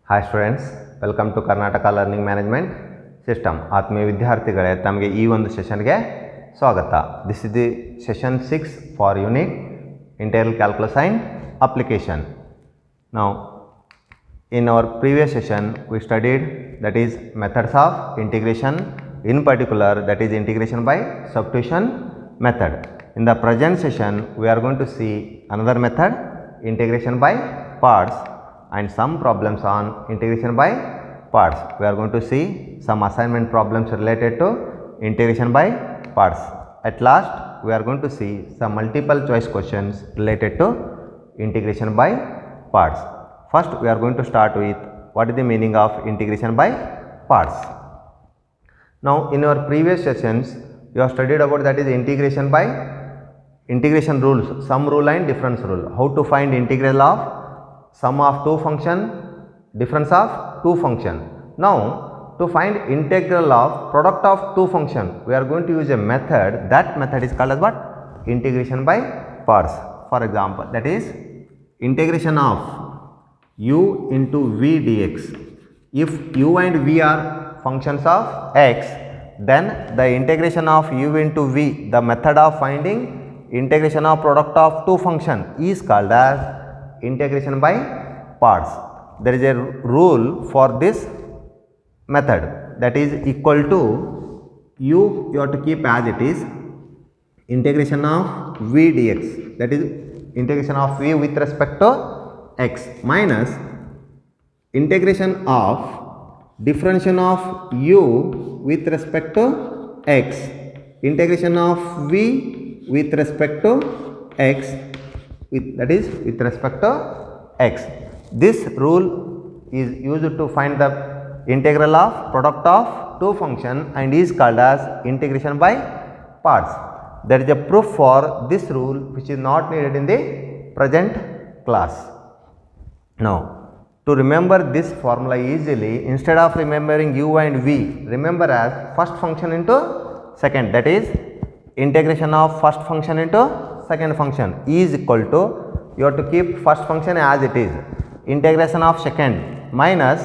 Hi students, welcome to Karnataka learning management system. ಆತ್ಮೀಯ ವಿದ್ಯಾರ್ಥಿಗಳೇ, ತಮಗೆ ಈ ಒಂದು ಸೆಷನ್ಗೆ ಸ್ವಾಗತ. This is the session 6 for unit integral calculus and application. Now, in our previous session, we studied that is methods of integration, in particular that is integration by substitution method. In the present session, we are going to see another method, integration by parts, and some problems on integration by parts. We are going to see some assignment problems related to integration by parts. At last, we are going to see some multiple choice questions related to integration by parts. First, we are going to start with what is the meaning of integration by parts. Now, in our previous sessions, you have studied about that is integration by integration rules, sum rule and difference rule. How to find integral of sum of two function, difference of two function. Now, to find integral of product of two function, we are going to use a method. That method is called as what? Integration by parts. For example, that is integration of u into v dx. If u and v are functions of x, then the integration of u into v, the method of finding integration of product of two function, is called as integration by parts. There is a rule for this method, that is equal to u, you have to keep as it is, integration of v dx, that is integration of v with respect to x, minus integration of differentiation of u with respect to x, integration of v with respect to x, that is with respect to x. This rule is used to find the integral of product of two function and is called as integration by parts. There is a proof for this rule which is not needed in the present class. Now, to remember this formula easily, instead of remembering u and v, remember as first function into second, that is integration of first function into second function is equal to, you have to keep first function as it is, integration of second minus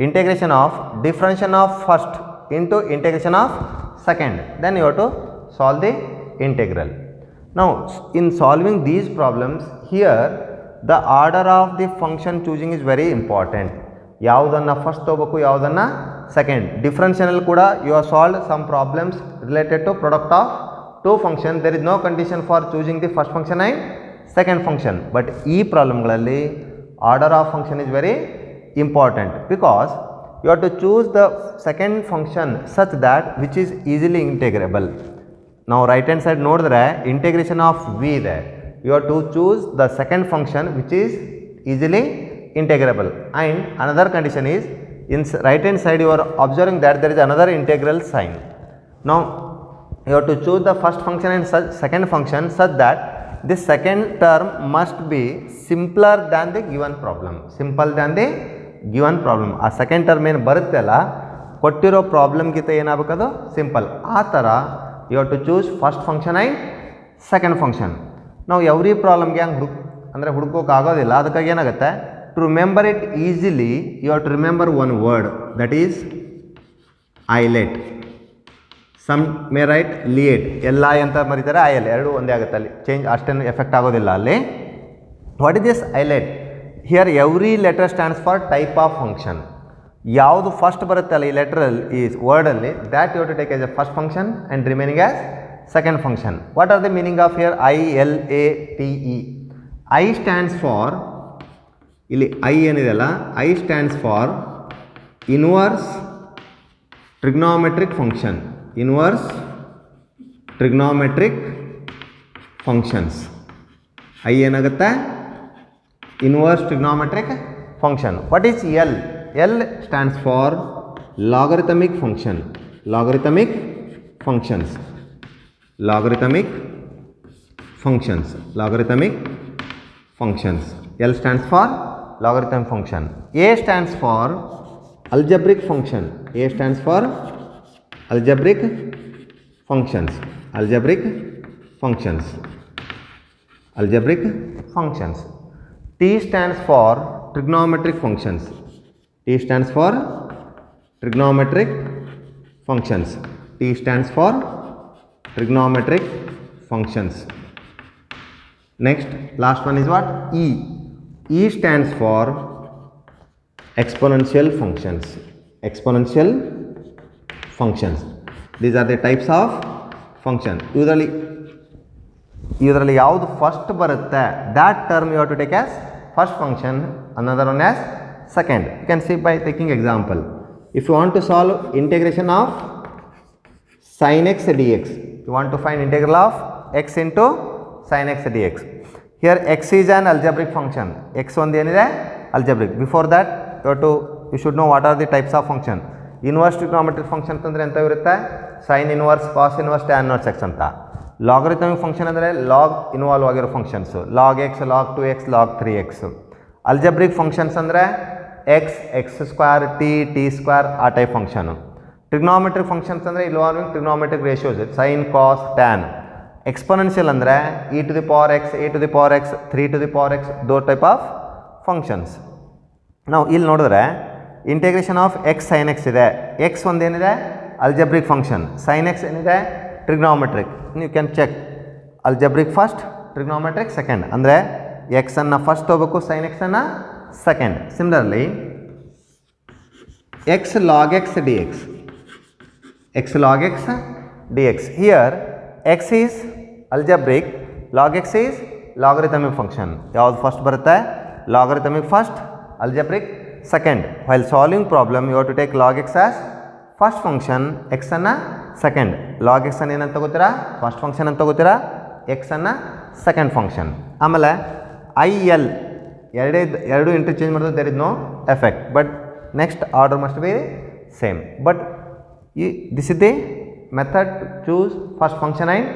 integration of differentiation of first into integration of second, then you have to solve the integral. Now, in solving these problems, here the order of the function choosing is very important. ಯಾವುದನ್ನು first ತಗೋಬೇಕು, ಯಾವುದನ್ನು second. Differential ಕೂಡ you are solve some problems related to product of two function. There is no condition for choosing the first function and second function. But ಈ ಪ್ರಾಬ್ಲಮ್ಗಳಲ್ಲಿ order of function is very important, because you have to choose the second function such that which is easily integrable. Now, right hand side ನೋಡಿದ್ರೆ integration of v ಇದೆ. You have to choose the second function which is easily integrable, and another condition is in right hand side you are observing that there is another integral sign. Now, you have to choose the first function and second function such that this second term must be simpler than the given problem, simple than the given problem. ಆ second term ಏನು ಬರುತ್ತೆ ಅಲ್ಲ, ಕೊಟ್ಟಿರೋ ಪ್ರಾಬ್ಲಮ್ಗಿಂತ ಏನಾಗಬೇಕದು simple. ಆ ಥರ you have to choose first function and second function. ನಾವು ಎವ್ರಿ ಪ್ರಾಬ್ಲಮ್ಗೆ ಹಂಗೆ ಹುಡ್ಕೋಕೆ ಆಗೋದಿಲ್ಲ. ಅದಕ್ಕಾಗಿ ಏನಾಗುತ್ತೆ, to remember it easily you have to remember one word, that is ILATE. Some may write LIATE, L I ಅಂತ ಮರೀತಾರೆ, ಐ ಎಲ್ ಎರಡು ಒಂದೇ ಆಗುತ್ತೆ, ಅಲ್ಲಿ ಚೇಂಜ್ ಅಷ್ಟೇನು ಎಫೆಕ್ಟ್ ಆಗೋದಿಲ್ಲ ಅಲ್ಲಿ. What is this ILATE? Here every letter stands for type of function. ಯಾವುದು ಫಸ್ಟ್ ಬರುತ್ತೆ ಅಲ್ಲ ಈ ಲೆಟರಲ್ಲಿ, ಈ ವರ್ಡಲ್ಲಿ, that you to take as a first function and remaining as second function. What are the meaning of here I L A T E? I stands for, ಇಲ್ಲಿ I ಏನಿದೆಯಲ್ಲ, I stands for inverse trigonometric function, inverse trigonometric functions. I ಏನಾಗುತ್ತೆ, inverse trigonometric function. What is L? L stands for logarithmic function, logarithmic functions, logarithmic functions, logarithmic functions. L stands for logarithm function. A stands for algebraic function, A stands for algebraic functions, algebraic functions, algebraic functions. T stands for trigonometric functions, T T stands for trigonometric functions. T stands for trigonometric functions. Next, last one is what? E. E stands for exponential functions. Exponential functions. These are the types of function. Usually ಯಾವುದು first ಬರುತ್ತೆ, that term you have to take as first function, another one as second. You can see by taking example. If you want to solve integration of sin x dx, you want to find integral of x into sin x dx. Here x is an algebraic function. X ಒಂದು ಏನಿದೆ algebraic. Before that you should know what are the types of function. Inverse trigonometric function ಅಂತಂದ್ರೆ ಎಂತ ಇರುತ್ತೆ? sin inverse, cos inverse, tan inverse x ಅಂತ. Logarithmic function ಅಂದರೆ log involve ಆಗಿರೋ functions, log x, log 2x, log 3x. Algebraic functions ಅಂದರೆ x, x square, t, t square ಆ type function. Trigonometric functions ಅಂದರೆ involving trigonometric ratios, sin, cos, tan. Exponential ಅಂದರೆ e to the power x, a to the power x, 3 to the power x, those type of functions. ನಾವು ಇಲ್ಲಿ ನೋಡಿದ್ರೆ integration of x sine x ಇದೆ. X ಒಂದೇನಿದೆ algebraic function, sine x ಏನಿದೆ trigonometric. ನೀವು can check algebraic first, trigonometric second. ಅಂದರೆ ಎಕ್ಸನ್ನು first ಹೋಗಬೇಕು, ಸೈನ್ ಎಕ್ಸನ್ನು second. Similarly x log x d x, x log x d x. Here x is algebraic, log x is logarithmic function. ಯಾವುದು first ಬರುತ್ತೆ? Logarithmic first, algebraic second. While solving problem you have to take log x as first function, x ಅನ್ನು second. log x ಅನ್ನು ಏನಂತ ತಗೋತೀರಾ? first function ಅಂತ ತಗೋತೀರಾ, x ಅನ್ನು second function. ಆಮೇಲೆ i l ಎರಡು interchange ಮಾಡಿದ್ರೆ there is no effect, but next order must be same. But this is the method to choose first function and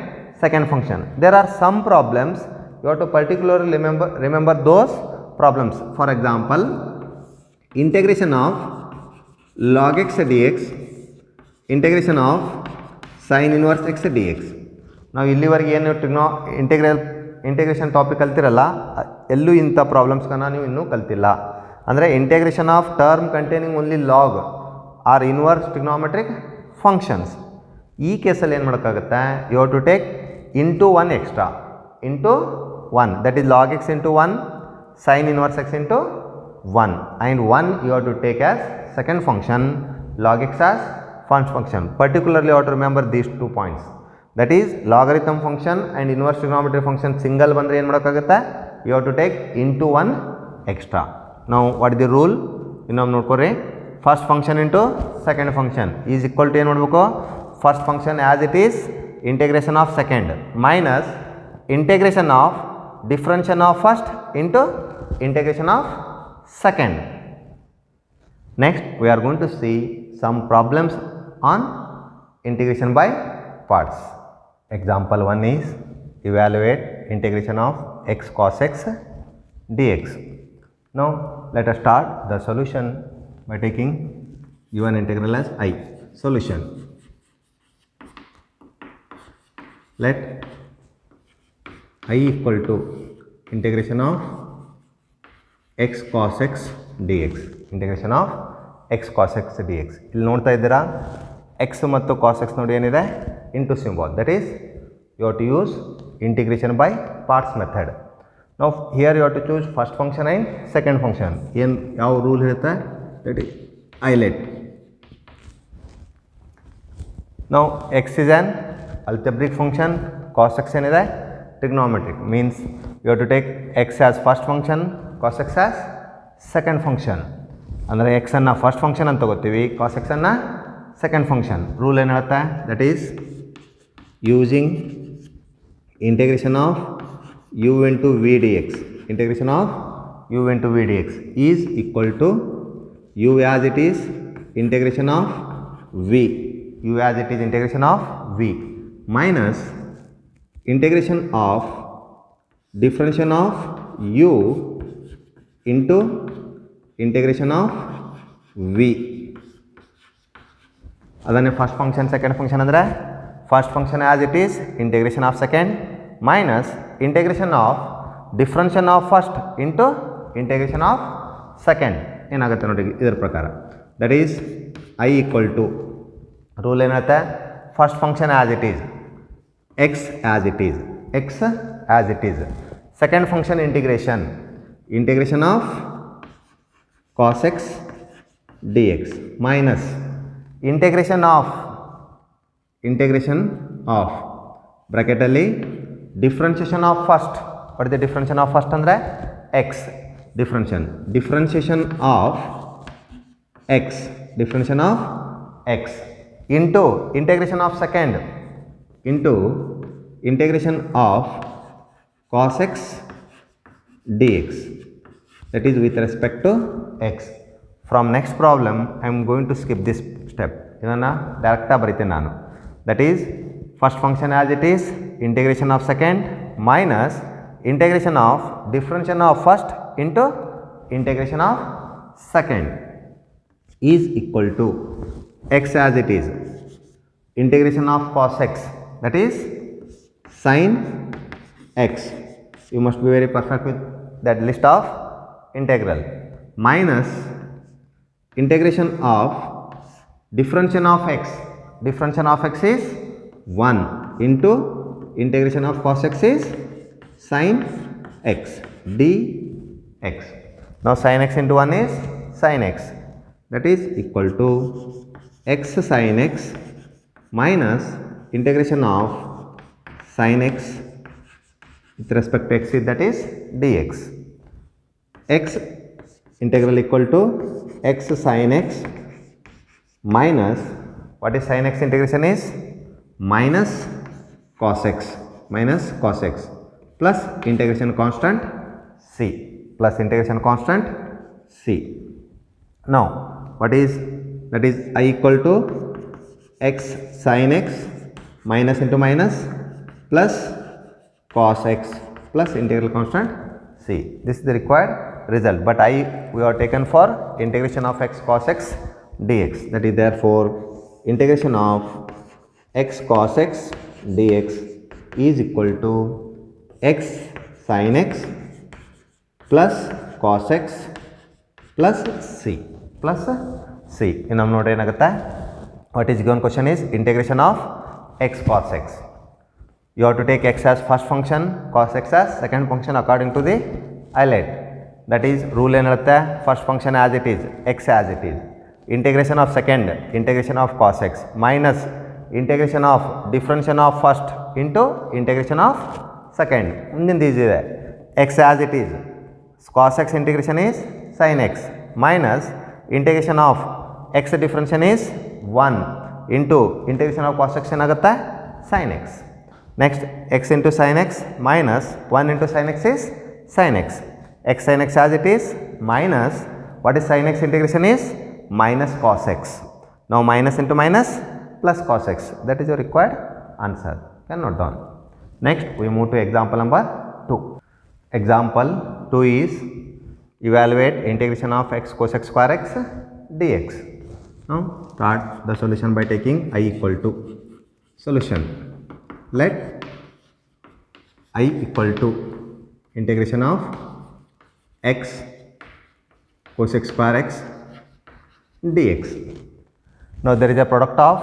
second function. There are some problems you have to particularly remember those problems. For example, integration of log x dx, integration of sin inverse x dx. ನಾವು ಇಲ್ಲಿವರೆಗೆ ಏನು integration topic ಕಲ್ತಿರಲ್ಲ, ಎಲ್ಲೂ ಇಂಥ ಪ್ರಾಬ್ಲಮ್ಸ್ಗಳನ್ನ ನೀವು ಇನ್ನೂ ಕಲ್ತಿಲ್ಲ. ಅಂದರೆ integration of term containing only log or inverse trigonometric functions. ಈ ಕೇಸಲ್ಲಿ ಏನು ಮಾಡೋಕ್ಕಾಗುತ್ತೆ? You have to take into one extra, into one, that is log x into one, sin inverse x into 1, and 1 you have to take as second function, log x as first function. Particularly you have to remember these 2 points, that is logarithm function and inverse trigonometric function single bandre ಏನು ಮಾಡೋಕ್ಕಾಗುತ್ತೆ? you have to take into 1 extra. Now what is the rule? ಇನ್ನೊಮ್ಮೆ ನೋಡ್ಕೊರಿ. first function into second function is equal to ಏನು ಮಾಡಬೇಕು? first function as it is integration of second minus integration of differentiation of first into integration of second. Next we are going to see some problems on integration by parts. Example 1 is evaluate integration of x cos x dx. Now let us start the solution by taking given integral as I. Solution: let I equal to integration of x cos x dx, integration of x cos x dx. ಇಲ್ಲಿ ನೋಡ್ತಾ ಇದ್ದೀರಾ x ಮತ್ತು cos x ನೋಡಿ ಏನಿದೆ into symbol, that is you have to use integration by parts method. ನಾವು here you have to choose first function and second function. ಏನು ಯಾವ rule ಇರುತ್ತೆ? That is ILATE. ನಾವು x is an algebraic function, cos x ಏನಿದೆ trigonometric, means you have to take x as first function, cos x as second function. ಅಂದರೆ x ಅನ್ನು first function ಅಂತ ತಗೋತೀವಿ, cos x ಅನ್ನು second function. Rule ಏನು ಹೇಳುತ್ತೆ? That is using integration of u into v dx, integration of u into v dx is equal to u as it is integration of v, u as it is integration of v minus integration of differentiation of u into integration of v. ಅದನ್ನೇ first function second function ಅಂದರೆ first function as it is integration of second minus integration of differentiation of first into integration of second. ಏನಾಗುತ್ತೆ ನೋಡಿ ಇದರ ಪ್ರಕಾರ. That is I equal to rule ಏನಾಗುತ್ತೆ, first function as it is, x as it is, x as it is. Second function integration of cos x dx minus integration of ಬ್ರ್ಯಾಕೆಟಲ್ಲಿ differentiation of first. What is the differentiation of first ಅಂದರೆ x, differentiation of x into integration of second into integration of cos x dx, that is with respect to x. From next problem I am going to skip this step. ಇದನ್ನು ಡೈರೆಕ್ಟಾಗಿ ಬರೀತೀನಿ ನಾನು. That is first function as it is, integration of second minus integration of differentiation of first into integration of second is equal to x as it is, integration of cos x, that is sin x. You must be very perfect with that list of integral, minus integration of differentiation of x. Differentiation of x is 1 into integration of cos x is sin x dx. Now sin x into 1 is sin x, that is equal to x sin x minus integration of sin x with respect to x is, that is dx. X integral equal to x sin x minus, what is sin x integration is minus cos x plus integration constant c, Now what is, that is I equal to x sin x minus into minus plus cos x plus integral constant c. This is the required result, but we are taken for integration of x cos x dx. That is therefore integration of x cos x dx is equal to x sin x plus cos x plus c. In ನಮ್ಮ ನೋಡಿ ಏನಾಗುತ್ತೆ, what is given question is integration of x cos x. You have to take x as first function, cos x as second function according to the highlight. That is rule ಏನು ಹೇಳುತ್ತೆ, first function as it is, x as it is, integration of second, integration of cos x minus integration of differentiation of first into integration of second. ಮುಂದಿನ ಇದೆ X as it is, cos x integration is sin x minus integration of X differentiation is 1 into integration of cos x ಏನಾಗುತ್ತೆ sin x. Next x into sin x minus 1 into sin x is sin x. X sin x as it is minus, what is sin x integration is minus cos x. Now minus into minus plus cos x. That is your required answer. Can note down. Next we move to example number 2. Example 2 is evaluate integration of x cos x square x dx. Now start the solution by taking I equal to solution. Let I equal to integration of x cos x square x dx. Now there is a product of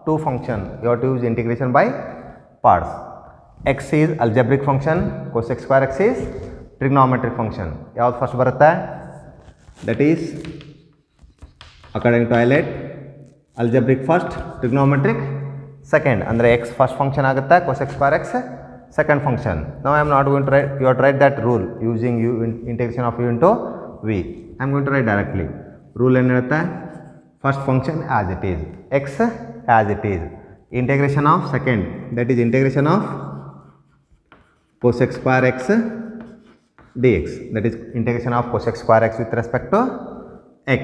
two functions. You have to use integration by parts. X is algebraic function, cos x square x is trigonometric function. ಯಾವುದು first ಬರುತ್ತೆ, that is according to highlight algebraic first, trigonometric second. ಅಂದರೆ x first function ಆಗುತ್ತೆ, cos x square x second function. Now I am not going to write, you have to write that rule using integration of u into v. I am going to write directly. Rule ಏನು ಹೇಳುತ್ತೆ, first function as it is, x as it is, integration of second, that is integration of cos x square x dx, that is integration of cos x square x with respect to x,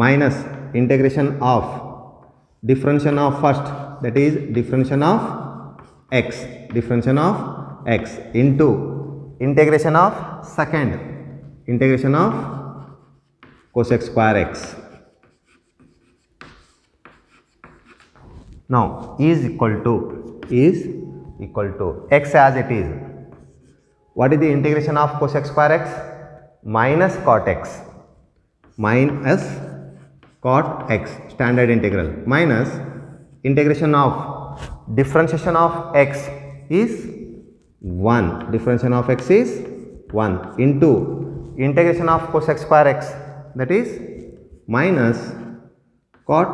minus integration of differentiation of first, that is differentiation of x into integration of second, integration of cos x square x. Now is equal to x as it is. What is the integration of cos x square x? Minus cot x. minus cot x standard integral minus integration of differentiation of x is 1, differentiation of x is 1 into integration of cosec square x, that is minus cot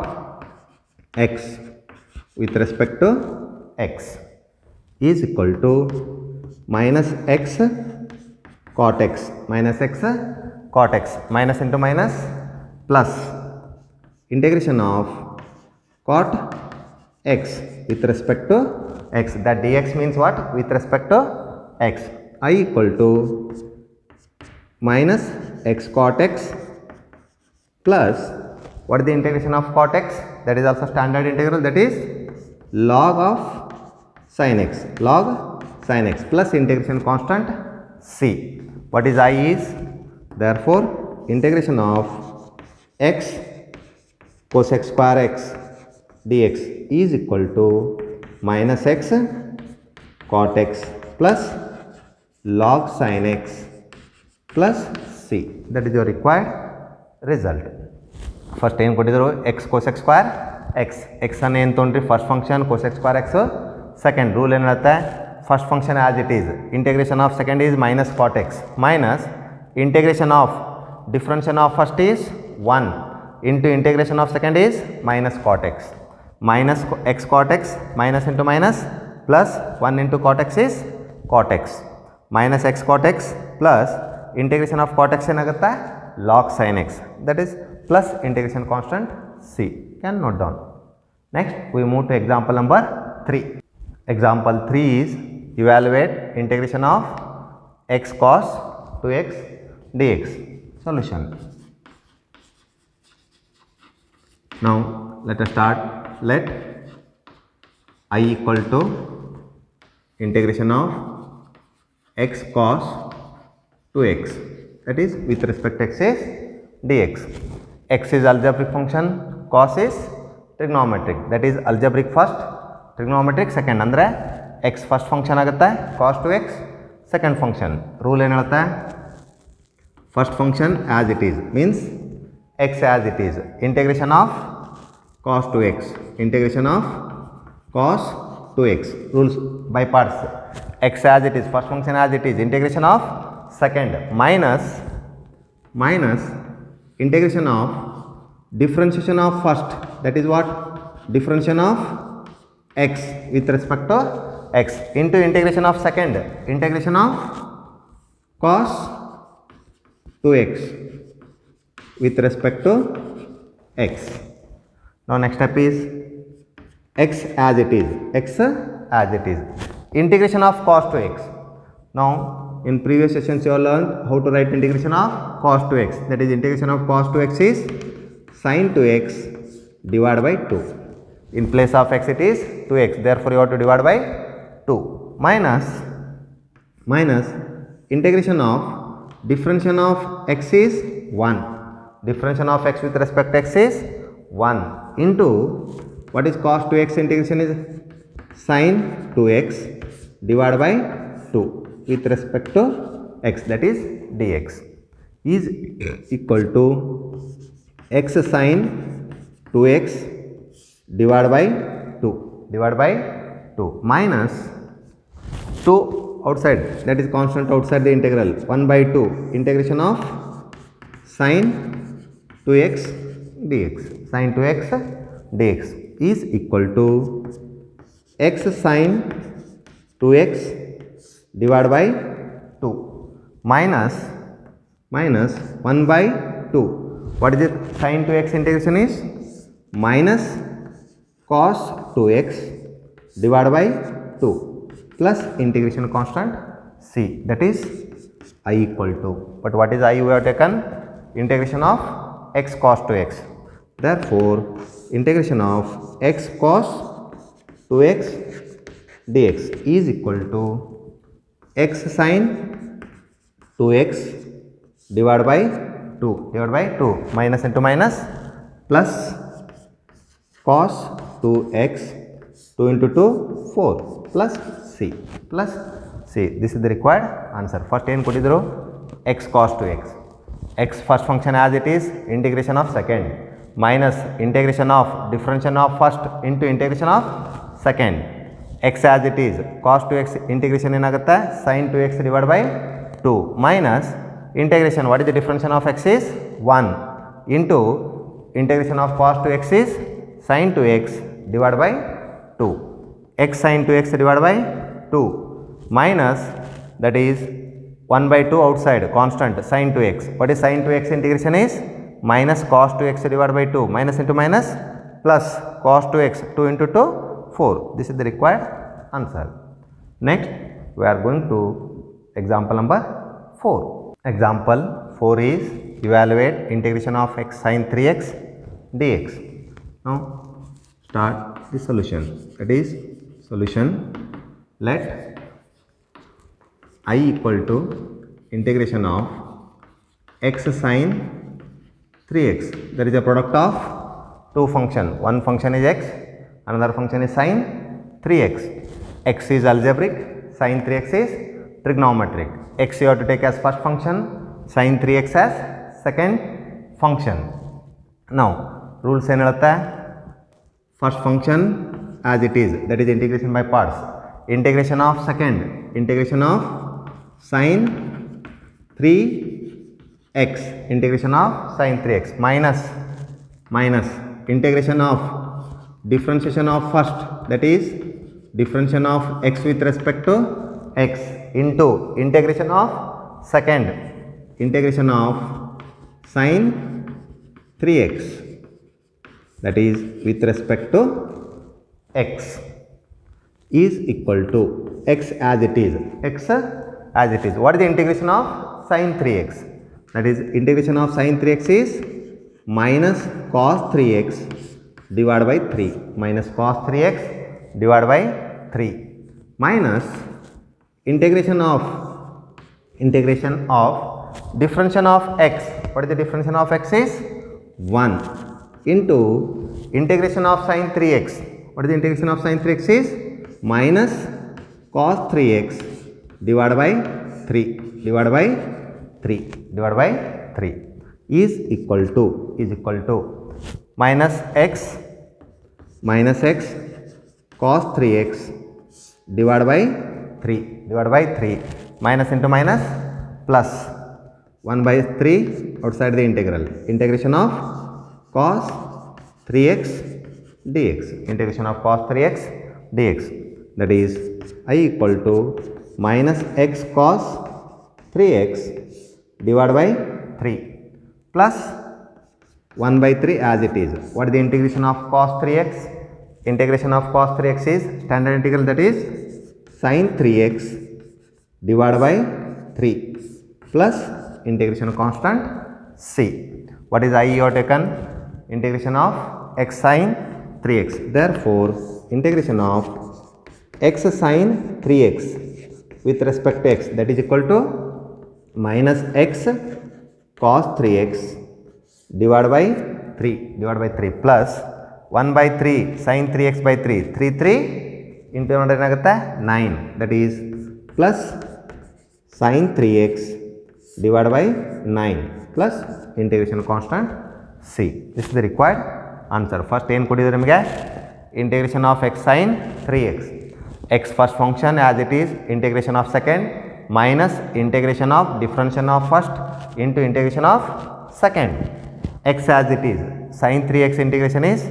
x with respect to x is equal to minus x cot x, minus x cot x, minus into minus plus integration of cot x with respect to x, that dx means what? With respect to x. I equal to minus x cot x plus what is the integration of cot x? That is also standard integral, that is log of sin x, log sin x plus integration constant c. What is I is, therefore integration of x cosec square x dx is equal to minus x cot x plus log sin x plus c. That is your required result. First ಏನು ಕೊಟ್ಟಿದ್ರು x cosec square x ಅನ್ನು ಏನು ತೊಗೊಂಡ್ರಿ first function cosec square x, second rule ಏನು ಹೇಳುತ್ತೆ first function as it is integration of second is minus cot x minus integration of differentiation of first is 1 into integration of second is minus cot x, minus x cot x minus into minus plus 1 into cot x is cot x minus x cot x plus integration of cot x ಏನಾಗುತ್ತೆ log sin x, that is plus integration constant c. Can note down. Next we move to example number 3. Example 3 is evaluate integration of x cos 2x dx. Solution. Now let us start. Let I equal to integration of x cos 2x, that is with respect to x is dx. X is algebraic function, cos is trigonometric, that is algebraic first, trigonometric second. ಅಂದರೆ x first function ಆಗುತ್ತೆ, cos 2x second function. Rule ಏನು ಹೇಳುತ್ತೆ, first function as it is means x as it is, integration of cos 2x, integration of cos 2x. Rules by parts. X as it is, first function as it is, integration of second minus integration of differentiation of first, that is what? Differentiation of x with respect to x into integration of second, integration of cos 2x with respect to x. Now next step is x as it is, x as it is, integration of cos 2x. Now in previous sessions you have learned how to write integration of cos 2x, that is integration of cos 2x is sin 2x divided by 2. In place of x it is 2x, therefore you have to divide by 2 minus integration of differentiation of x is 1, differentiation of x with respect to x is 1 into what is cos 2x integration is sin 2x divided by 2 with respect to x, that is dx is equal to x sin 2x divided by 2 minus 2 outside, that is constant outside the integral, 1 by 2 integration of sin 2x dx, sin 2x dx is equal to x sin 2x divided by 2 minus 1 by 2. What is it? Sin 2x integration is minus cos 2x divided by 2 plus integration constant c, that is I equal to, but what is I we have taken? Integration of x cos 2x. Therefore integration of x cos 2x dx is equal to x sin 2x divided by 2 minus into minus plus cos 2x 2 into 2 4 plus c. This is the required answer. First ಏನು ಕೊಟ್ಟಿದ್ರು x cos 2x, x first function as it is, integration of second, minus integration of differentiation of first into integration of second, x as it is, cos 2x integration ಏನಾಗುತ್ತೆ sin 2x divided by 2 minus integration, what is the differentiation of x is 1 into integration of cos 2x is sin 2x divided by 2, x sin 2x divided by 2 minus that is 1 by 2 outside constant sin 2x, what is sin 2x integration is minus cos 2x divided by 2, minus into minus plus cos 2x 2 into 2 4, this is the required answer. Next we are going to example number 4. Example 4 is evaluate integration of x sin 3x dx. Now start the solution, that is solution, let I equal to integration of x sin 3x, that is a product of two function, one function is x, another function is sin 3x, x is algebraic, sin 3x is trigonometric, x you have to take as first function, sin 3x as second function. Now rules ಏನು ಹೇಳುತ್ತೆ, first function as it is, that is integration by parts, integration of second, integration of sin 3x, integration of sin 3x minus integration of differentiation of first, that is differentiation of x with respect to x into integration of second, integration of sin 3x, that is with respect to x is equal to x as it is, x as it is. What is the integration of sin 3x? That is integration of sin 3x is minus cos 3x divided by 3, minus cos 3x divided by 3 minus integration of differentiation of x. What is the differentiation of x is 1 into integration of sin 3x. What is the integration of sin 3x is minus cos 3x divided by 3 is equal to minus x cos 3x divided by 3 minus into minus plus 1 by 3 outside the integral, integration of cos 3x dx, integration of cos 3x dx, that is I equal to minus x cos 3x divided by 3 plus 1 by 3 as it is. What is the integration of cos 3x? Integration of cos 3x is standard integral, that is sin 3x divided by 3 plus integration constant c. What is I you have taken? Integration of x sin 3x. Therefore integration of x sin 3x with respect to x, that is equal to minus x cos 3x divided by 3 plus 1 by 3 sin 3x by 3 into ಏನಾಗುತ್ತೆ 9, that is plus sin 3x divided by 9 plus integration constant c. This is the required answer. First ಏನು ಕೊಟ್ಟಿದ್ದಾರೆ ನಿಮಗೆ, integration of x sin 3x, x first function as it is, integration of second minus integration of differentiation of first into integration of second, x as it is, sin 3x integration is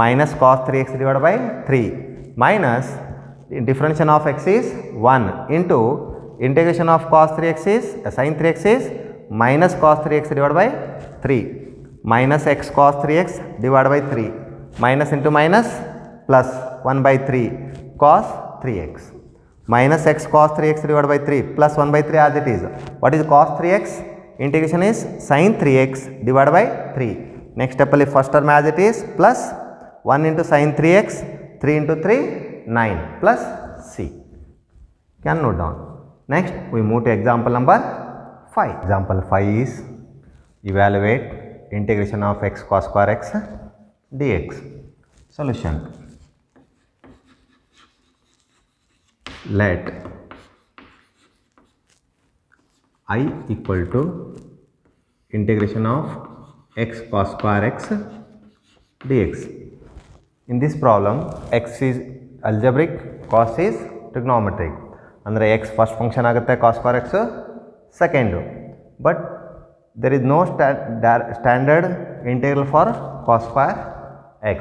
minus cos 3x divided by 3 minus differentiation of x is 1 into integration of cos 3x is sin 3x is minus cos 3x divided by 3 minus x cos 3x divided by 3 minus into minus plus 1 by 3 cos 3x minus x cos 3x divided by 3 plus 1 by 3 as it is. What is cos 3x? Integration is sin 3x divided by 3. Next step ಅಲ್ಲಿ first term as it is plus 1 into sin 3x, 3 into 3 9 plus c. Can note down. Next we move to example number 5. Example 5 is evaluate integration of x cos square x dx. Solution. Let I equal to integration of x cos square x dx. In this problem, x is algebraic, cos is trigonometric. ಅಂದರೆ x first function ಆಗುತ್ತೆ, cos square x second. But there is no standard integral for cos square x.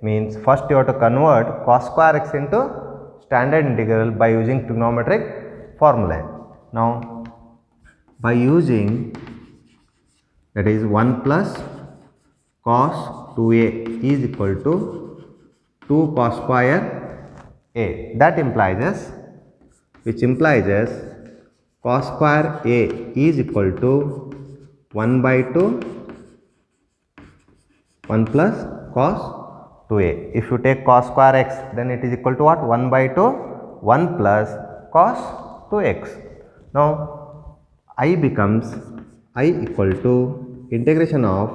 Means first you have to convert cos square x into standard integral by using trigonometric formula. Now by using, that is 1 plus cos 2a is equal to 2 cos square a. That implies as, which implies as cos square a is equal to 1 by 2 1 plus cos 2a. If you take cos square x, then it is equal to what? 1 by 2 1 plus cos 2x. Now I becomes I equal to integration of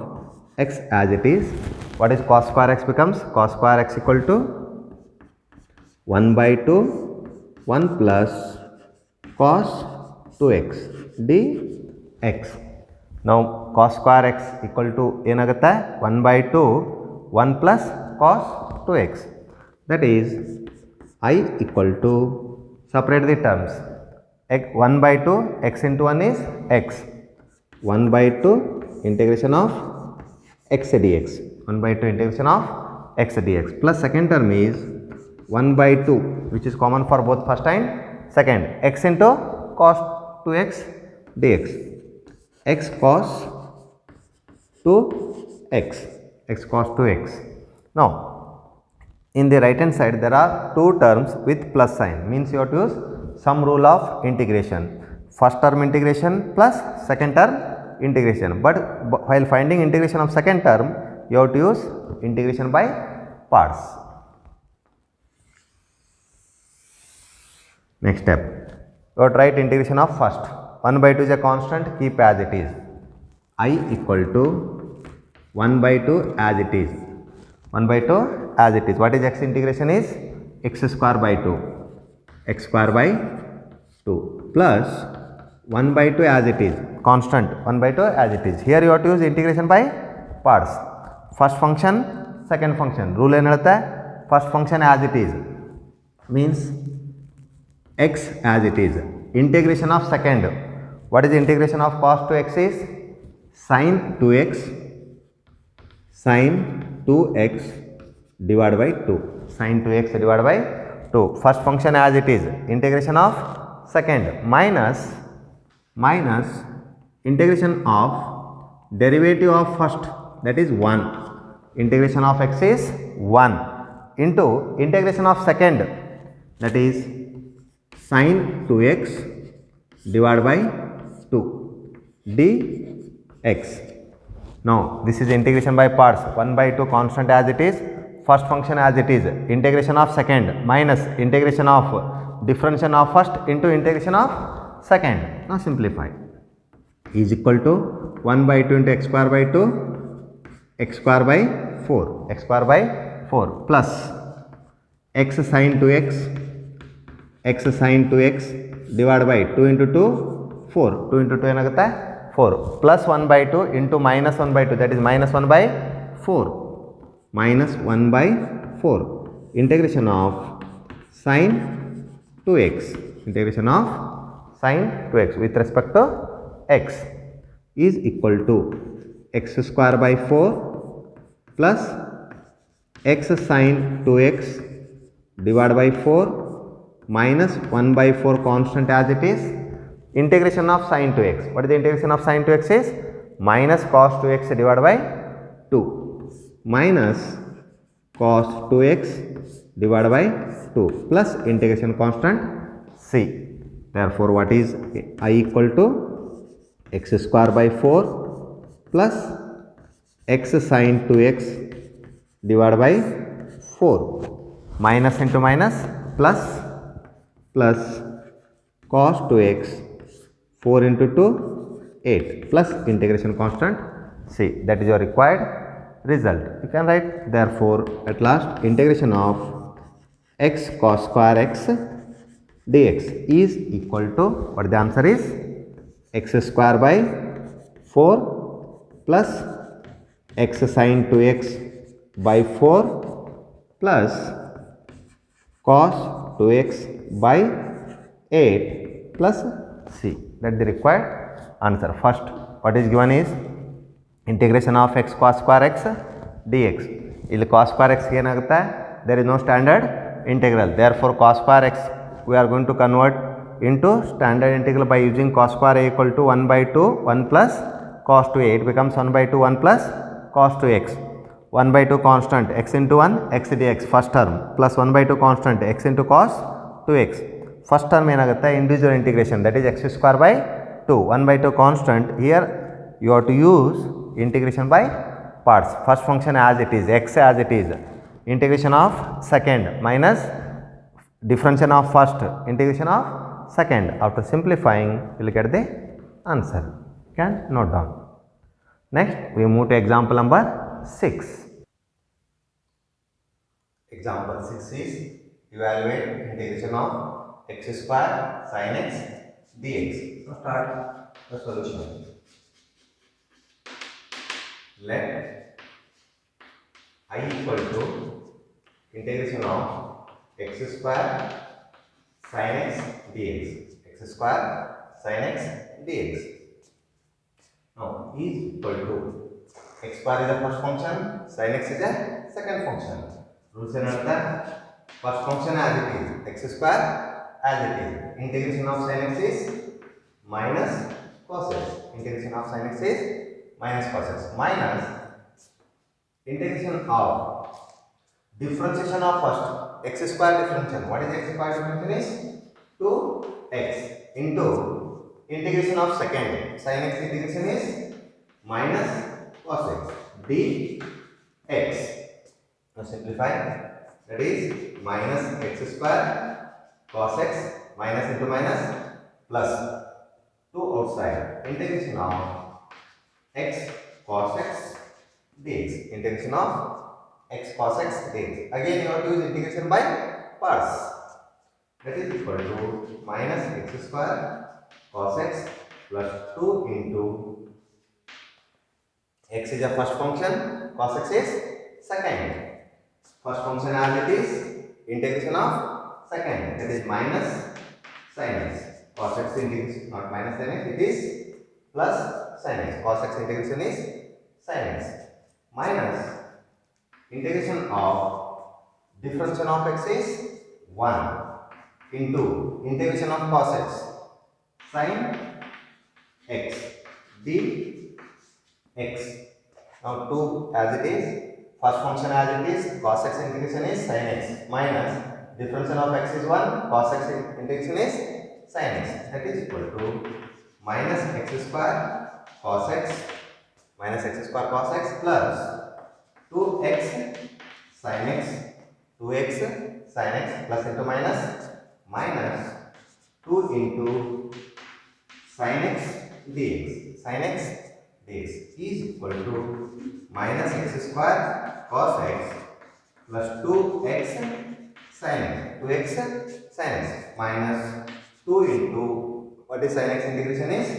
x as it is. What is cos square x becomes? Cos square x equal to 1 by 2 1 plus cos 2x dx. Now cos square x equal to ಏನಾಗುತ್ತೆ? 1 by 2 1 plus cos 2x. That is I equal to, separate the terms, 1 by 2 x into 1 is x, 1 by 2 integration of x dx, 1 by 2 integration of x dx, plus second term is 1 by 2 which is common for both first and second, x into cos 2x dx, x cos 2x, x cos 2x. Now in the right hand side there are two terms with plus sign, means you have to use some rule of integration, first term integration plus second term integration. But while finding integration of second term, you have to use integration by parts. Next step, you have to write integration of first. 1 by 2 is a constant, keep as it is. I equal to 1 by 2 as it is, 1 by 2 as it is. What is x integration is? X square by 2, x square by 2 plus 1 by 2 as it is, constant 1 by 2 as it is. Here you have to use integration by parts. First function, second function. Rule ಏನು ಹೇಳುತ್ತೆ? First function as it is means x as it is. Integration of second. What is the integration of cos 2x is? Sin 2x, sin 2x divided by 2, sin 2x divided by 2. First function as it is, integration of second, minus integration of derivative of first, that is 1, integration of x is 1 into integration of second, that is sin 2x divided by 2 dx. Now this is integration by parts, 1 by 2 constant as it is, first function as it is, integration of second minus integration of differentiation of first into integration of second. Now simplify, is equal to 1 by 2 into x square by 2, x square by 4, x square by 4 plus x sin 2x, x sin 2x divided by 2 into 2 4, 2 into 2 ಏನಾಗುತ್ತೆ 4 plus 1 by 2 into minus 1 by 2, that is minus 1 by 4, minus 1 by 4, integration of sin 2x, integration of sin 2x with respect to x is equal to x square by 4 plus x sin 2x divided by 4 minus 1 by 4 constant as it is, integration of sin 2x. What is the integration of sin 2x is? Minus cos 2x divided by 2 minus cos 2x divided by 2 plus integration constant c. Therefore what is I equal to x square by 4 plus x sin 2x divided by 4, minus into minus plus cos 2x 4 into 2 8 plus integration constant c. That is your required result. You can write, therefore at last integration of x cos square x dx is equal to, what the answer is? X square by 4 plus x sin 2x by 4 plus cos 2x by 8 plus c. That the required answer. First, what is given is integration of x cos square x dx. ಇಲ್ಲಿ cos square x ಏನಾಗುತ್ತೆ? There is no standard integral. Therefore, cos square x we are going to convert into standard integral by using cos square a equal to 1 by 2 1 plus cos 2a. It becomes 1 by 2 1 plus cos 2x. 1 by 2 constant x into 1 x dx first term plus 1 by 2 constant x into cos 2x. First term ಏನಾಗುತ್ತೆ? Individual integration, that is x square by 2. 1 by 2 constant. Here you have to use integration by parts. First function as it is, x as it is, integration of second minus differentiation of first, integration of second. After simplifying, you will get the answer. Can note down. Next, we move to example number 6. Example 6 is evaluate integration of x square sin x dx. So start the solution. Let I equal to integration of x square sin x dx. X square sin x dx. Now is equal to x square is the first function, sin x is the second function. Rules ಏನಂತ? First function as it is, x square as it is. Integration of sin x is minus cos x. Integration of sin x is minus cos x minus integration of differentiation of first x square differentiation. What is x square differentiation is 2x into integration of second sin x integration is minus cos x dx. Now simplify, that is minus x square cos x minus into minus plus 2 outside integration of x cos x dx. Integration of x cos x dx. Again you have to use integration by parts. That is equal to minus x square cos x plus 2 into x is the first function, cos x is second. First function as it is, integration of second, that is minus sin x. Cos x integration, not minus sin x, it is plus sin x. Cos x integration is sin x minus integration of differentiation of x is 1 into integration of cos x sin x dx. Now 2 as it is, first function as it is, cos x integration is sin x minus differentiation of x is 1, cos x integration is sin x. That is equal to minus x square cos x minus x square cos x plus 2x sin x, 2x sin x plus into minus minus 2 into sin x dx. Sin x dx is equal to minus x square cos x plus 2x sin x, 2x sin x minus 2 into what is sin x integration is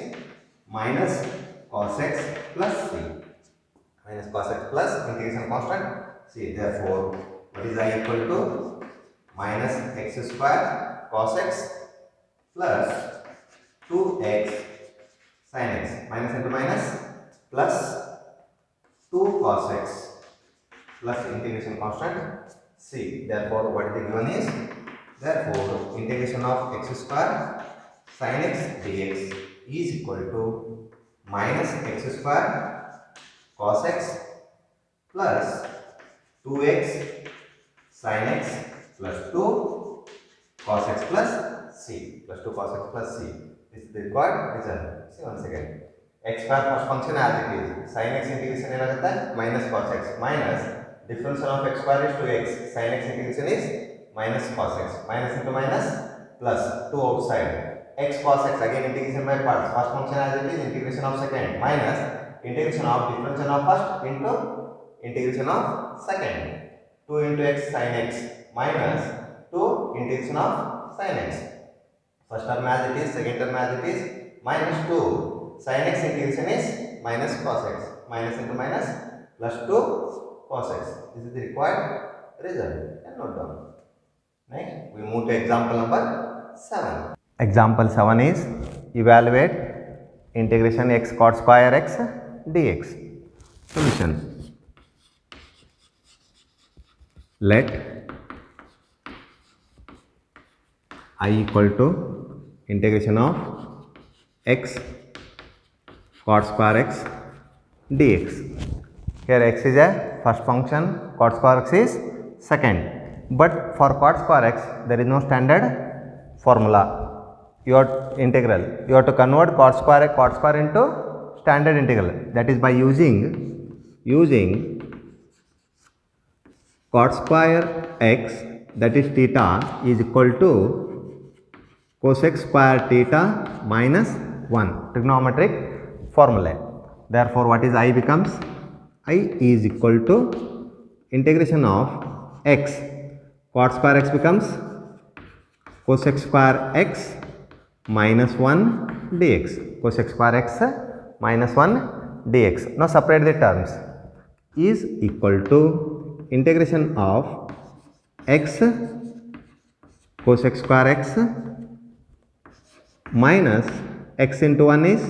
minus cos x plus c. Minus cos x plus integration constant c. Therefore, what is I equal to minus x square cos x plus 2x sin x minus into minus plus 2 cos x plus integration constant c. Therefore, what is given is, therefore integration of x square sin x dx is equal to minus x square cos x plus 2x sin x plus 2 cos x plus c plus 2 cos x plus c. This is the required result. See once again, x square first function as it is, sin x integration ಏನಾಗುತ್ತೆ minus cos x minus differential of x square is 2x, sin x integration is minus cos x minus into minus plus 2 outside x cos x, again integration by parts. First function as it is, integration of second minus integration of differential of first into integration of second, 2 into x sin x minus 2 integration of sin x. First term as it is, second term as it is, minus 2 sin x integration is minus cos x. Minus into minus plus 2 cos x. This is the required result. And note down. Next, we move to example number 7. Example 7 is evaluate integration x cot square x dx. Solution. Let I equal to integration of x cot square x dx. Here x is a first function, cot square x is second. But for cot square x there is no standard formula. Your integral, you have to convert cot square into standard integral. That is by using cot square x, that is theta, is equal to cosec square theta minus 1, trigonometric formula. Therefore, what is I becomes? I is equal to integration of x, cot square x becomes cosec square x minus 1 dx, cosec square x minus 1 dx. Now separate the terms. Is equal to integration of x cosec square x minus x into 1 is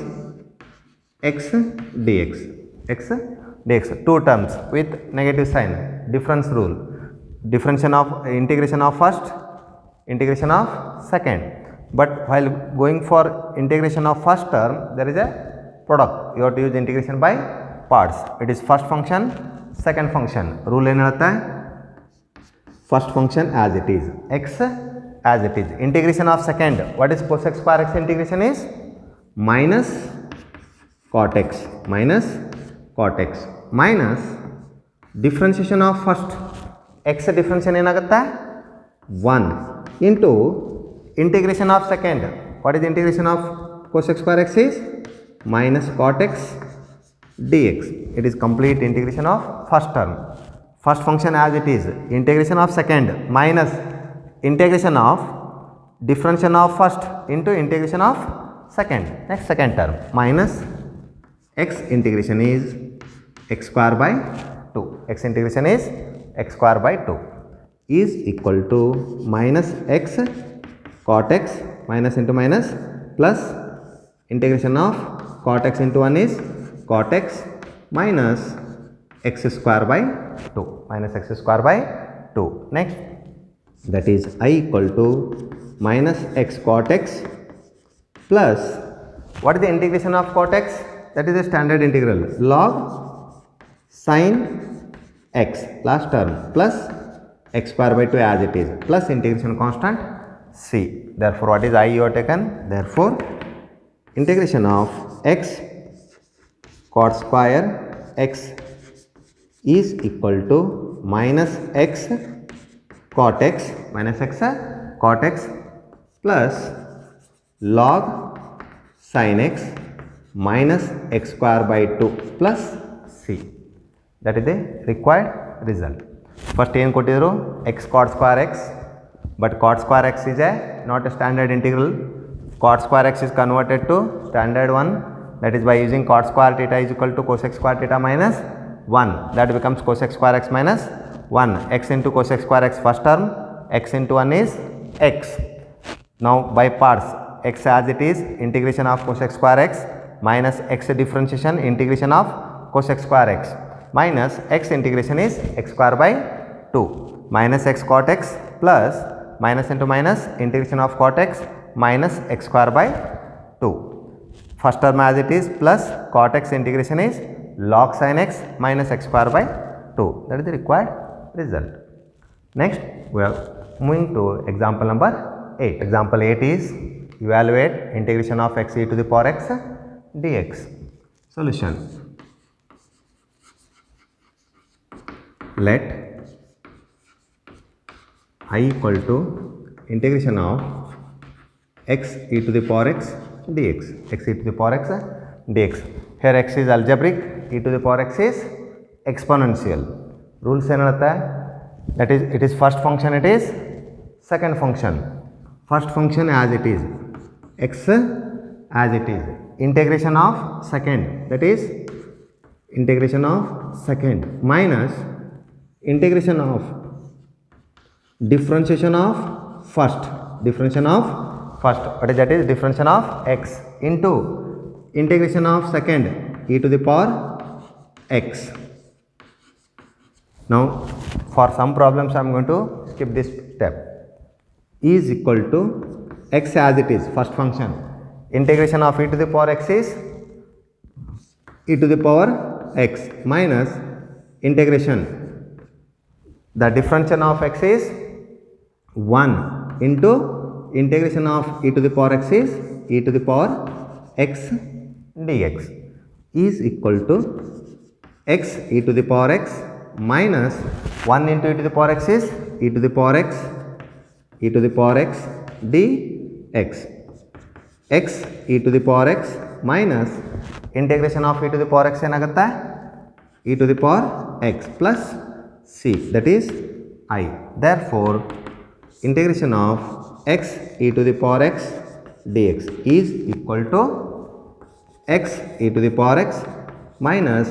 x dx, x dx. Two terms with negative sign, difference rule. Differentiation of integration of first, integration of second. But while going for integration of first term, there is a product. You have to use integration by parts. It is first function, second function. Rule ಏನು ಹೇಳುತ್ತೆ? First function as it is, x as it is. Integration of second, what is cosec square x integration is? Minus cot x, minus cot x, minus differentiation of first, x differentiation ಏನಾಗುತ್ತೆ? 1 into integration of second. What is the integration of cosec square x is? Minus cot x dx. It is complete integration of first term. First function as it is, integration of second minus integration of differentiation of first into integration of second. Next second term minus x integration is x square by 2. X integration is x square by 2 is equal to minus x cot x minus into minus plus integration of cot x into 1 is cot x minus x square by 2, minus x square by 2. Next, that is I equal to minus x cot x plus, what is the integration of cot x? That is a standard integral, log sin x, last term, plus x square by 2 as it is, plus integration constant c. Therefore, what is I you have taken? Therefore, integration of x cot square x is equal to minus x cot x, minus x cot x plus log sin x minus x square by 2 plus c. That is the required result. First ಏನು ಕೊಟ್ಟಿದ್ರು? x cot square x, but cot square x is not a standard integral. Cot square x is converted to standard one, that is by using cot square theta is equal to cosec square theta minus 1, that becomes cosec square x minus 1, x into cosec square x first term, x into 1 is x. Now by parts, x as it is, integration of cosec square x minus x differentiation, integration of cosec square x minus x integration is x square by 2 minus x cot x plus minus into minus integration of cot x minus x square by 2. First term as it is plus cot x integration is log sin x minus x square by 2. That is the required result. Next, we are moving to example number 8. Example 8 is evaluate integration of x e to the power x dx. Solution. Let I equal to integration of x e to the power x dx, x e to the power x dx. Here x is algebraic, e to the power x is exponential. Rules ಏನು ಹೇಳುತ್ತೆ? That is, it is first function, it is second function. First function as it is, x as it is, integration of second, that is integration of second minus integration of differentiation of first. Differentiation of first. What is that? Is differentiation of x into integration of second e to the power x. Now for some problems I am going to skip this step. Is equal to x as it is, first function. Integration of e to the power x is e to the power x minus integration. The differentiation of x is 1 into integration of e to the power x is e to the power x dx is equal to x e to the power x minus 1 into e to the power x is e to the power x dx. X e to the power x minus integration of e to the power x ಏನಾಗುತ್ತೆ e to the power x plus c, that is I. Therefore integration of x e to the power x dx is equal to x e to the power x minus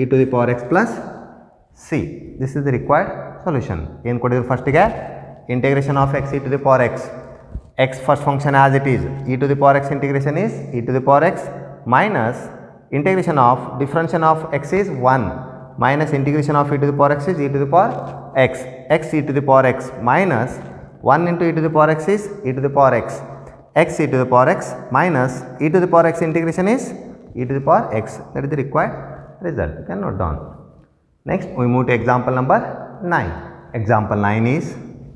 e to the power x plus c. This is the required solution. ಏನು ಕೊಟ್ಟಿದ್ರು ಫಸ್ಟಿಗೆ integration of x e to the power x first function as it is, e to the power x integration is e to the power x minus integration of differentiation of x is 1 minus integration of e to the power x is e to the power x e to the power x minus 1 into e to the power x is e to the power x e to the power x minus e to the power x integration is e to the power x. That is the required result. You can note down. Next we move to example number 9. Example 9 is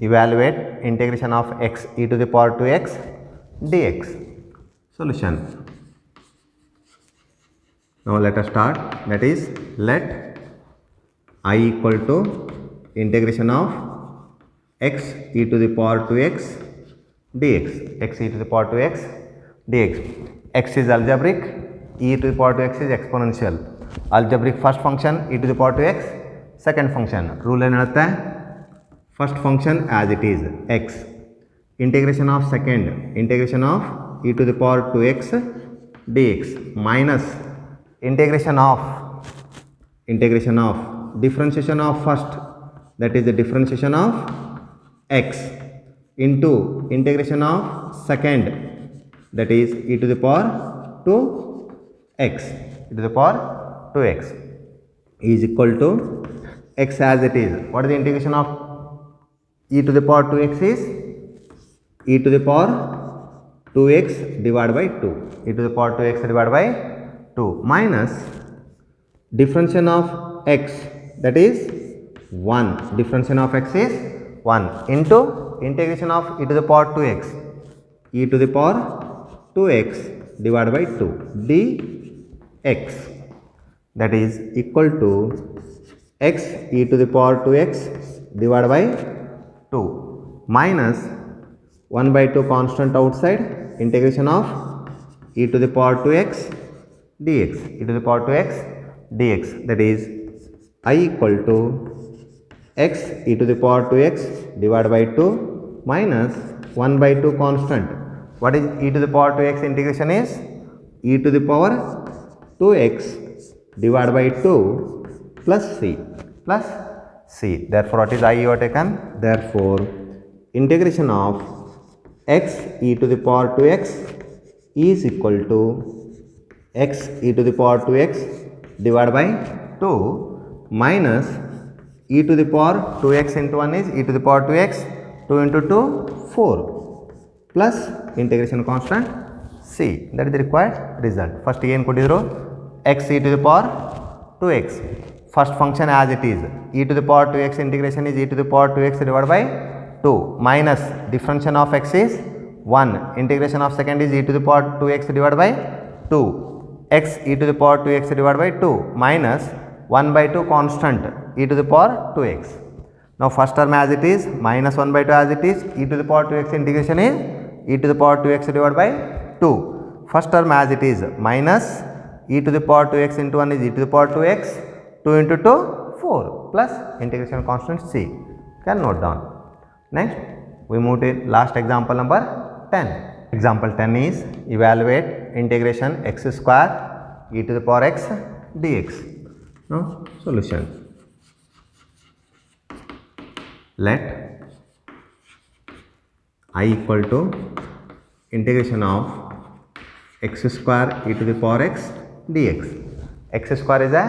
evaluate integration of x e to the power 2x dx. Solution. Now let us start. That is, let I equal to integration of x e to the power 2x dx. X e to the power 2x dx. X is algebraic, e to the power 2x is exponential. Algebraic first function e to the power 2x, second function. Rule ಏನು ಹೇಳುತ್ತೆ? First function as it is x, integration of second, integration of e to the power 2x dx minus integration of differentiation of first, that is the differentiation of x into integration of second, that is e to the power 2x, e to the power 2x is equal to x as it is. What is the integration of e to the power 2x is e to the power 2x divided by 2, e to the power 2x divided by 2 minus differentiation of x, that is 1, differentiation of x is 1 into integration of e to the power 2x, e to the power 2x divided by 2 dx, that is equal to x e to the power 2x divided by 2 minus 1 by 2 constant outside, integration of e to the power 2x dx, e to the power 2x dx, that is I equal to x e to the power 2x divided by 2 minus 1 by 2 constant. What is e to the power 2x integration is e to the power 2x divided by 2 plus c. Therefore what is I you have taken? Therefore integration of x e to the power 2x is equal to x e to the power 2x divided by 2 minus e to the power 2x into 1 is e to the power 2x, 2 into 2 4 plus integration constant c. That is the required result. First ಏನು ಕೊಟ್ಟಿದ್ರು? x e to the power 2x, first function as it is, e to the power 2x integration is e to the power 2x divided by 2 minus differentiation of x is 1, integration of second is e to the power 2x divided by 2, x e to the power 2x divided by 2 minus 1 by 2 constant e to the power 2x. Now first term as it is minus 1 by 2 as it is, e to the power 2x integration is e to the power 2x divided by 2. First term as it is minus e to the power 2x into 1 is e to the power 2x, 2 into 2 4 plus integration constant c. Can note down. Next we move to last example number 10. Example 10 is evaluate integration x square e to the power x dx. Now solution. Let I equal to integration of x square e to the power x dx. X square is a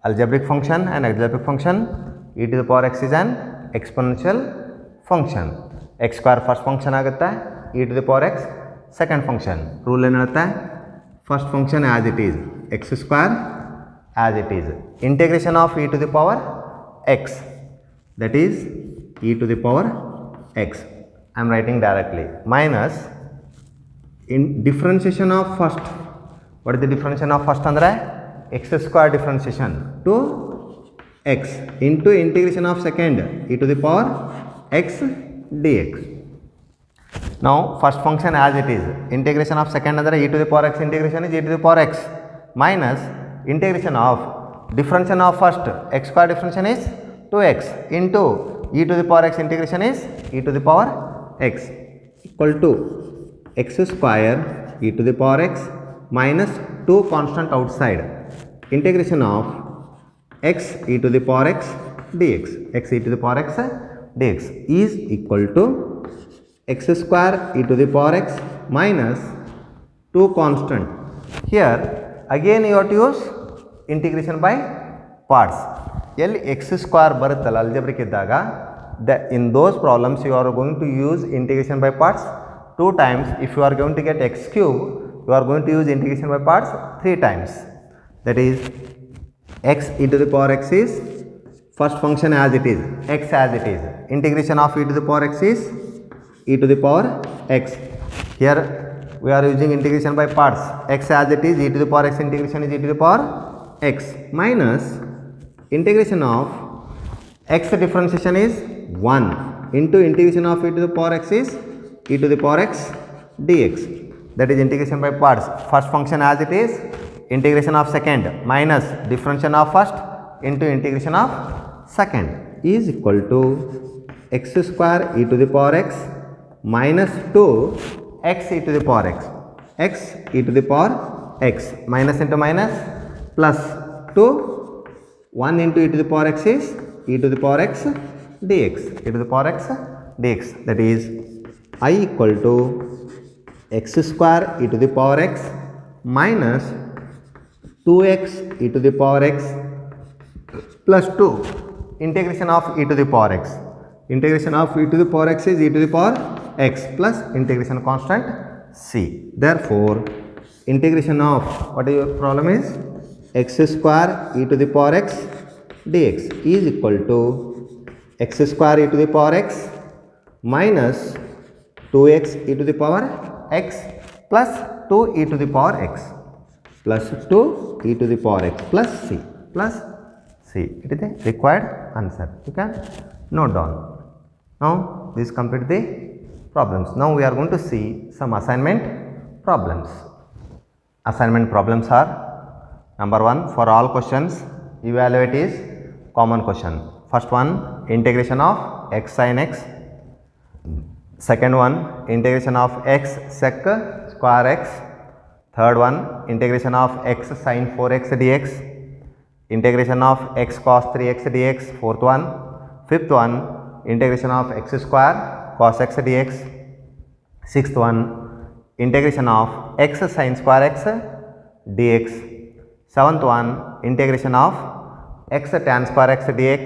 algebraic function, and algebraic function e to the power x is an exponential function. X square first function आगता है, e to the power x second function. Rule ಏನು ಹೇಳುತ್ತೆ? First function as it is, x square as it is. Integration of e to the power x, that is e to the power x. I am writing directly, minus in differentiation of first. What is the differentiation of first andre? X square differentiation to x into integration of second e to the power x dx. Now first function as it is, integration of second andre e to the power x integration is e to the power x, minus integration of differentiation of first x square differentiation is 2x into e to the power x integration is e to the power x equal to x square e to the power x minus 2 constant outside, integration of x e to the power x dx, x e to the power x dx is equal to x square e to the power x minus 2 constant. Here again you have to use integration by parts. ಎಲ್ಲಿ X square ಬರುತ್ತಲ್ಲ ಅಲ್ಜಬ್ರಿಕ್ ಇದ್ದಾಗ, in those problems you are going to use integration by parts 2 times. If you are going to get x cube, you are going to use integration by parts 3 times. That is x e to the power x is first function as it is, x as it is. Integration of e to the power x is e to the power x. Here we are using integration by parts. X as it is, e to the power x integration is e to the power x, minus integration of x differentiation is 1 into integration of e to the power x is e to the power x dx. That is integration by parts. First function as it is, integration of second minus differentiation of first into integration of second is equal to x square e to the power x minus 2 x e to the power x, x e to the power x, minus into minus plus 2, 1 into e to the power x is e to the power x dx, e to the power x dx. That is I equal to x square e to the power x minus 2x e to the power x plus 2 integration of e to the power x. Integration of e to the power x is e to the power x plus integration constant c. Therefore integration of, what is your problem is, x square e to the power x dx is equal to x square e to the power x minus 2x e to the power x plus 2 e to the power x plus 2 e to the power x plus c plus c. It is the required answer. You can note down. Now this complete the problems. Now we are going to see some assignment problems. Assignment problems are: number 1, for all questions evaluate is common question. First one, integration of x sin x. Second one, integration of x sec square x. Third one, integration of x sin 4x dx. Integration of x cos 3x dx. Fourth one. Fifth one, integration of x square cos x dx. Sixth one, integration of x sin square x dx. Seventh one, integration of x tan square x dx.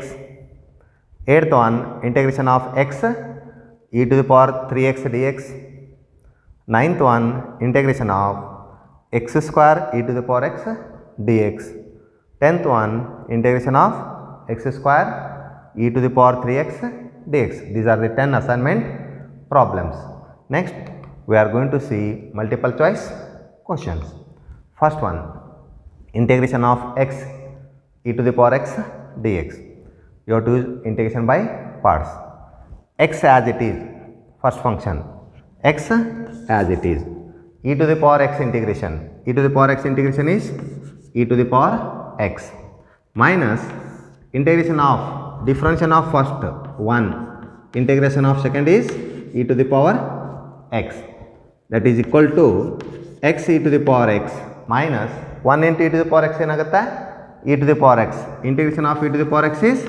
Eighth one, integration of x e to the power 3x dx. Ninth one, integration of x square e to the power x dx. 10th one, integration of x square e to the power 3x dx. These are the 10 assignment problems. Next we are going to see multiple choice questions. First one, integration of x e to the power x dx. You have to use integration by parts. X as it is, first function, x as it is, e to the power x integration, e to the power x integration is e to the power x, minus integration of differentiation of first 1, integration of second is e to the power x, that is equal to x e to the power x minus 1 into e to the power x ಏನಾಗುತ್ತೆ e to the power x. Integration of e to the power x is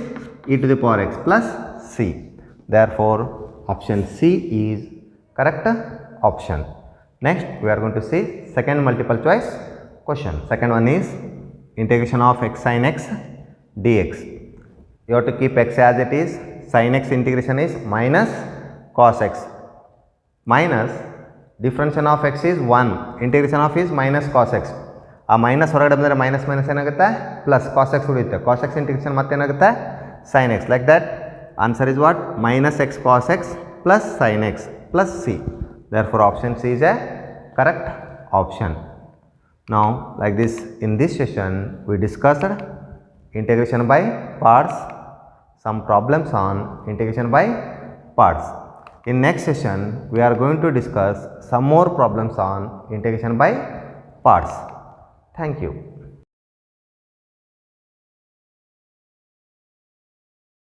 e to the power x plus c. Therefore, option C is correct option. Next, we are going to see second multiple choice question. Second one is integration of x sin x dx. You have to keep x as it is. Sin x integration is minus cos x minus differentiation of x is 1. Integration of is minus cos x. ಆ minus ಹೊರಗಡೆ ಬಂದರೆ minus minus ಏನಾಗುತ್ತೆ plus cos x ಉಳಿಯುತ್ತೆ. Cos x integration ಮತ್ತೇನಾಗುತ್ತೆ sine x. Like that answer is what minus x cos x plus sin x plus c. Therefore, option C is a correct option. Now, like this, in this session we discussed integration by parts, some problems on integration by parts. In next session we are going to discuss some more problems on integration by parts. Thank you.